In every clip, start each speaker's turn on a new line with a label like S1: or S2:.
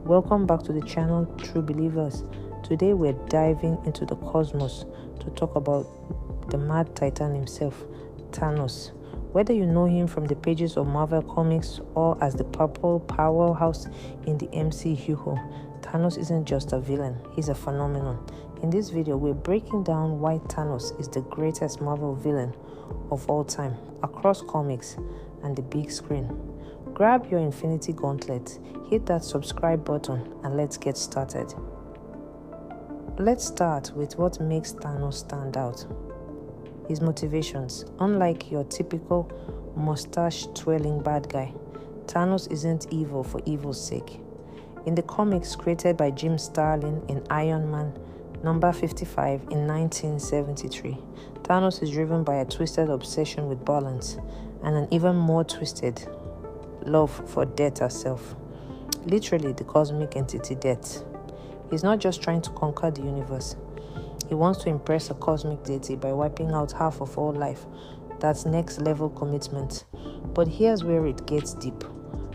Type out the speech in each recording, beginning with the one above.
S1: Welcome back to the channel, True Believers. Today we're diving into the cosmos to talk about the mad titan himself, Thanos. Whether you know him from the pages of Marvel Comics or as the purple powerhouse in the MCU, Thanos isn't just a villain, he's a phenomenon. In this video, we're breaking down why Thanos is the greatest Marvel villain of all time, across comics and the big screen. Grab your Infinity Gauntlet, hit that subscribe button, and let's get started. Let's start with what makes Thanos stand out. His motivations. Unlike your typical mustache-twirling bad guy, Thanos isn't evil for evil's sake. In the comics created by Jim Starlin in Iron Man number 55 in 1973, Thanos is driven by a twisted obsession with balance and an even more twisted love for death herself. Literally, the cosmic entity death. He's not just trying to conquer the universe. He wants to impress a cosmic deity by wiping out half of all life. That's next level commitment. But here's where it gets deep.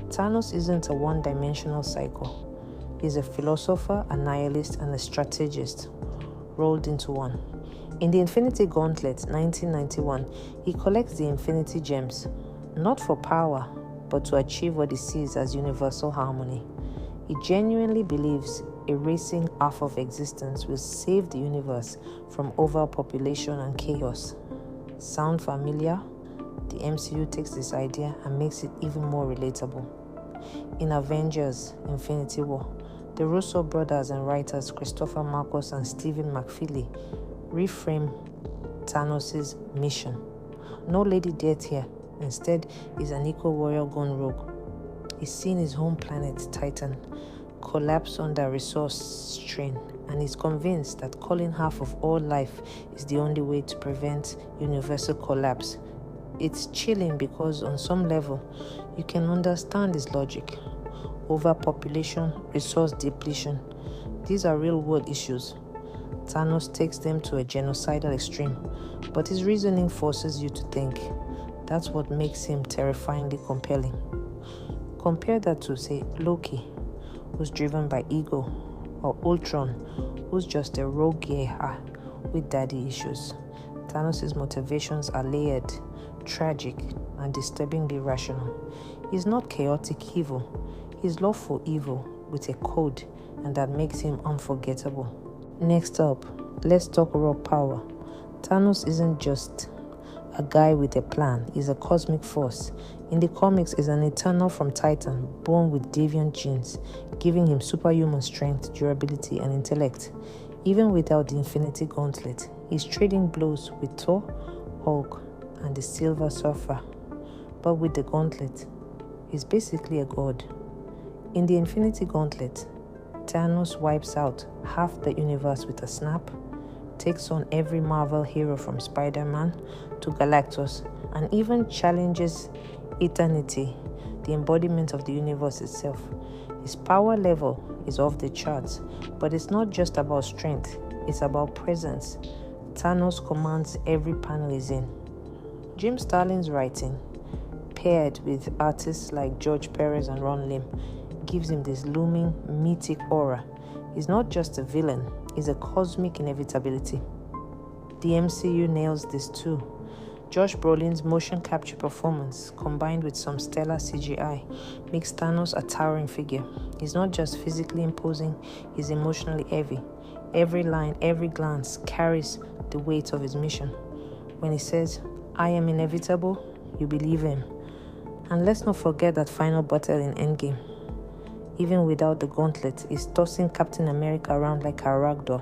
S1: Thanos isn't a one-dimensional cycle. He's a philosopher, a nihilist, and a strategist rolled into one. In the Infinity Gauntlet 1991, he collects the Infinity Gems, not for power, but to achieve what he sees as universal harmony. He genuinely believes erasing half of existence will save the universe from overpopulation and chaos. Sound familiar? The MCU takes this idea and makes it even more relatable. In Avengers: Infinity War, the Russo brothers and writers Christopher Marcus and Stephen McFeely reframe Thanos' mission. No Lady Death here. Instead, he's an eco-warrior gone rogue. He's seen his home planet, Titan, collapse under resource strain, and he's convinced that culling half of all life is the only way to prevent universal collapse. It's chilling because on some level, you can understand his logic. Overpopulation, resource depletion, these are real-world issues. Thanos takes them to a genocidal extreme, but his reasoning forces you to think. That's what makes him terrifyingly compelling. Compare that to, say, Loki, who's driven by ego, or Ultron, who's just a rogue guy with daddy issues. Thanos' motivations are layered, tragic, and disturbingly rational. He's not chaotic evil. He's lawful evil with a code, and that makes him unforgettable. Next up, let's talk raw power. Thanos isn't just a guy with a plan. He's a cosmic force. In the comics, he's an eternal from Titan, born with deviant genes, giving him superhuman strength, durability, and intellect. Even without the Infinity Gauntlet, he's trading blows with Thor, Hulk, and the Silver Surfer. But with the Gauntlet, he's basically a god. In the Infinity Gauntlet, Thanos wipes out half the universe with a snap, takes on every Marvel hero from Spider-Man to Galactus, and even challenges eternity, the embodiment of the universe itself. His power level is off the charts, but it's not just about strength, it's about presence. Thanos commands every panel he's in. Jim Starlin's writing, paired with artists like George Perez and Ron Lim, gives him this looming, mythic aura. He's not just a villain, he's a cosmic inevitability. The MCU nails this too. Josh Brolin's motion capture performance, combined with some stellar CGI, makes Thanos a towering figure. He's not just physically imposing, he's emotionally heavy. Every line, every glance carries the weight of his mission. When he says, "I am inevitable," you believe him. And let's not forget that final battle in Endgame. Even without the gauntlet, he's tossing Captain America around like a ragdoll.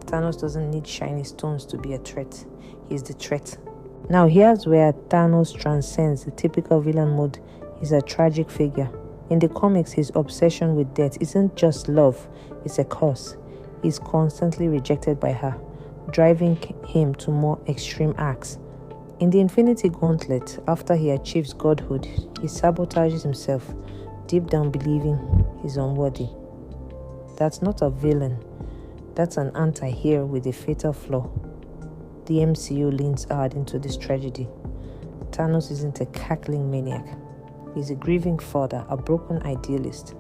S1: Thanos doesn't need shiny stones to be a threat. He's the threat. Now here's where Thanos transcends the typical villain mode. He's a tragic figure. In the comics, his obsession with death isn't just love, it's a curse. He's constantly rejected by her, driving him to more extreme acts. In the Infinity Gauntlet, after he achieves godhood, he sabotages himself, deep down believing he's unworthy. That's not a villain. That's an anti-hero with a fatal flaw. The MCU leans hard into this tragedy. Thanos isn't a cackling maniac. He's a grieving father, a broken idealist.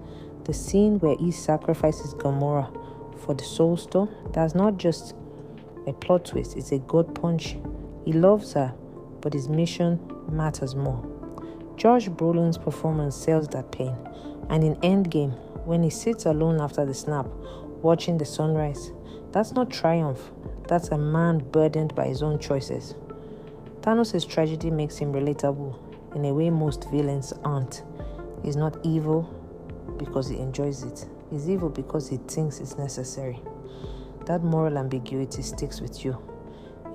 S1: The scene where he sacrifices Gamora for the Soul Stone, that's not just a plot twist, it's a gut punch. He loves her, but his mission matters more. Josh Brolin's performance sells that pain. And in Endgame, when he sits alone after the snap, watching the sunrise, that's not triumph. That's a man burdened by his own choices. Thanos' tragedy makes him relatable in a way most villains aren't. He's not evil because he enjoys it. He's evil because he thinks it's necessary. That moral ambiguity sticks with you.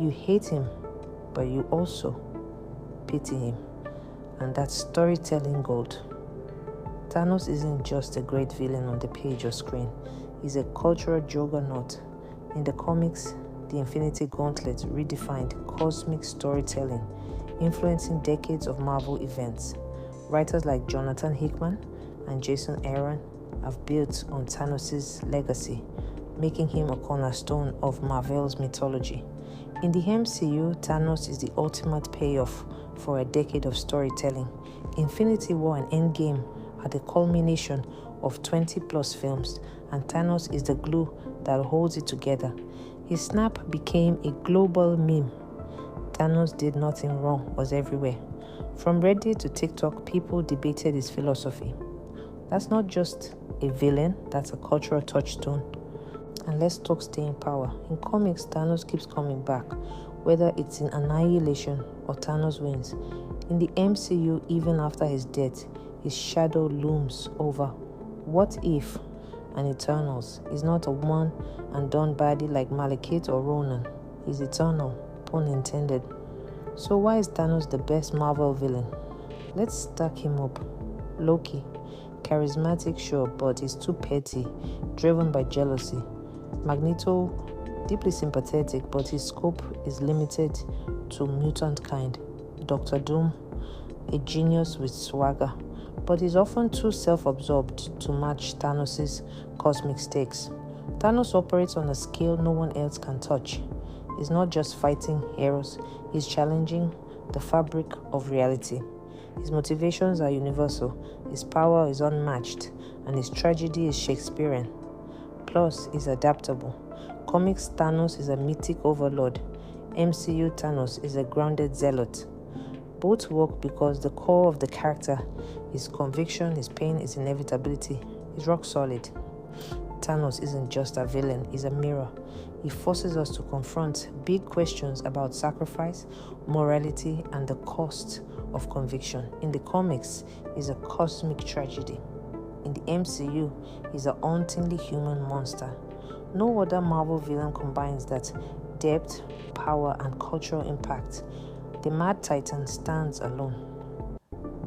S1: You hate him, but you also pity him. And that's storytelling gold. Thanos isn't just a great villain on the page or screen. He's a cultural juggernaut. In the comics, the Infinity Gauntlet redefined cosmic storytelling, influencing decades of Marvel events. Writers like Jonathan Hickman and Jason Aaron have built on Thanos' legacy, making him a cornerstone of Marvel's mythology. In the MCU, Thanos is the ultimate payoff for a decade of storytelling. Infinity War and Endgame are the culmination of 20-plus films, and Thanos is the glue that holds it together. His snap became a global meme. Thanos did nothing wrong, was everywhere. From Reddit to TikTok, people debated his philosophy. That's not just a villain, that's a cultural touchstone. And let's talk staying power. In comics, Thanos keeps coming back, whether it's in Annihilation or Thanos wins. In the MCU, even after his death, his shadow looms over. What if an Eternals is not a one and done body like Malekith or Ronan? He's eternal, pun intended. So why is Thanos the best Marvel villain? Let's stack him up. Loki, charismatic sure, but he's too petty, driven by jealousy. Magneto, deeply sympathetic, but his scope is limited to mutant kind. Doctor Doom, a genius with swagger, but he's often too self-absorbed to match Thanos' cosmic stakes. Thanos operates on a scale no one else can touch. He's not just fighting heroes, he's challenging the fabric of reality. His motivations are universal, his power is unmatched, and his tragedy is Shakespearean. Plus, he's adaptable. Comics Thanos is a mythic overlord. MCU Thanos is a grounded zealot. Both work because the core of the character, his conviction, his pain, his inevitability, is rock solid. Thanos isn't just a villain, he's a mirror. He forces us to confront big questions about sacrifice, morality, and the cost of conviction. In the comics, he's a cosmic tragedy. In the MCU, he's a hauntingly human monster. No other Marvel villain combines that depth, power, and cultural impact. The Mad Titan stands alone.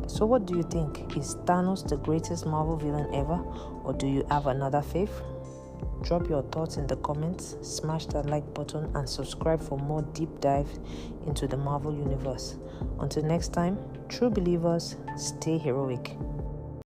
S1: So what do you think? Is Thanos the greatest Marvel villain ever, or do you have another fave? Drop your thoughts in the comments, smash that like button, and subscribe for more deep dive into the Marvel universe. Until next time, true believers, stay heroic.